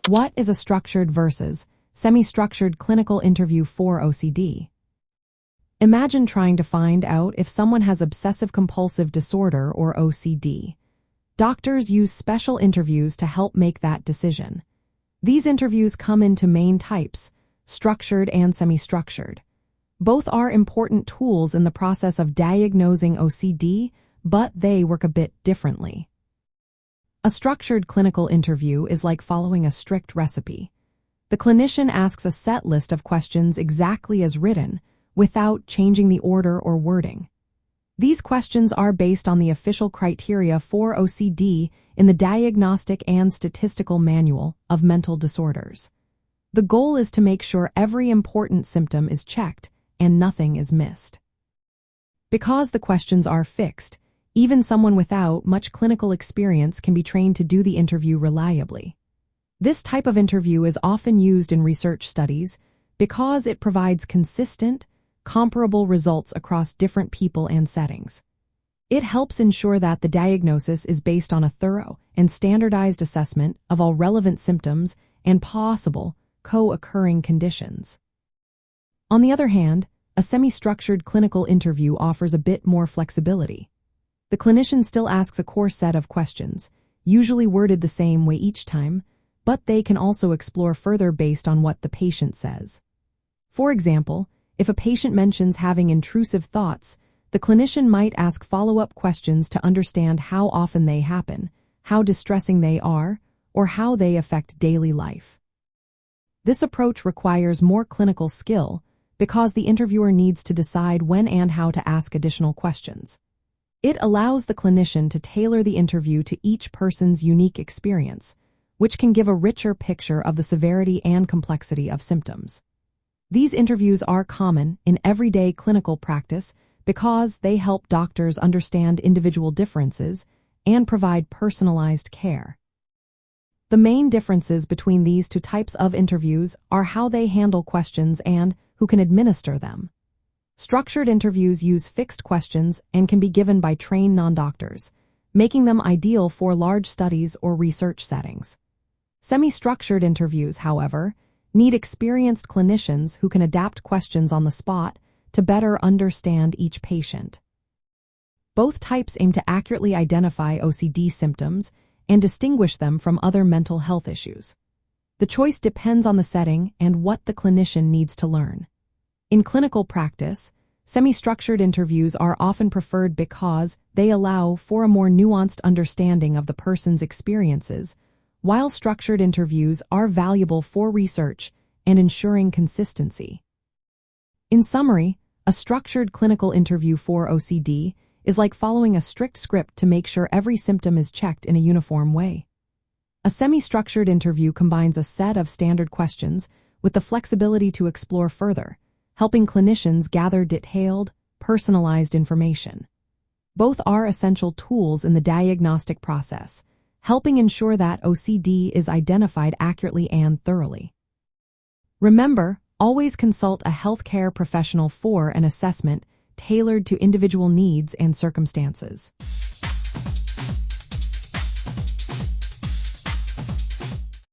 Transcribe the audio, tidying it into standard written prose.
What is a structured versus semi-structured clinical interview for OCD? Imagine trying to find out if someone has obsessive-compulsive disorder or OCD. Doctors use special interviews to help make that decision. These interviews come in two main types, structured and semi-structured. Both are important tools in the process of diagnosing OCD, but they work a bit differently. A structured clinical interview is like following a strict recipe. The clinician asks a set list of questions exactly as written, without changing the order or wording. These questions are based on the official criteria for OCD in the Diagnostic and Statistical Manual of Mental Disorders. The goal is to make sure every important symptom is checked and nothing is missed. Because the questions are fixed, even someone without much clinical experience can be trained to do the interview reliably. This type of interview is often used in research studies because it provides consistent, comparable results across different people and settings. It helps ensure that the diagnosis is based on a thorough and standardized assessment of all relevant symptoms and possible co-occurring conditions. On the other hand, a semi-structured clinical interview offers a bit more flexibility. The clinician still asks a core set of questions, usually worded the same way each time, but they can also explore further based on what the patient says. For example, if a patient mentions having intrusive thoughts, the clinician might ask follow-up questions to understand how often they happen, how distressing they are, or how they affect daily life. This approach requires more clinical skill because the interviewer needs to decide when and how to ask additional questions. It allows the clinician to tailor the interview to each person's unique experience, which can give a richer picture of the severity and complexity of symptoms. These interviews are common in everyday clinical practice because they help doctors understand individual differences and provide personalized care. The main differences between these two types of interviews are how they handle questions and who can administer them. Structured interviews use fixed questions and can be given by trained non-doctors, making them ideal for large studies or research settings. Semi-structured interviews, however, need experienced clinicians who can adapt questions on the spot to better understand each patient. Both types aim to accurately identify OCD symptoms and distinguish them from other mental health issues. The choice depends on the setting and what the clinician needs to learn. In clinical practice, semi-structured interviews are often preferred because they allow for a more nuanced understanding of the person's experiences, while structured interviews are valuable for research and ensuring consistency. In summary, a structured clinical interview for OCD is like following a strict script to make sure every symptom is checked in a uniform way. A semi-structured interview combines a set of standard questions with the flexibility to explore further, helping clinicians gather detailed, personalized information. Both are essential tools in the diagnostic process, helping ensure that OCD is identified accurately and thoroughly. Remember, always consult a healthcare professional for an assessment tailored to individual needs and circumstances.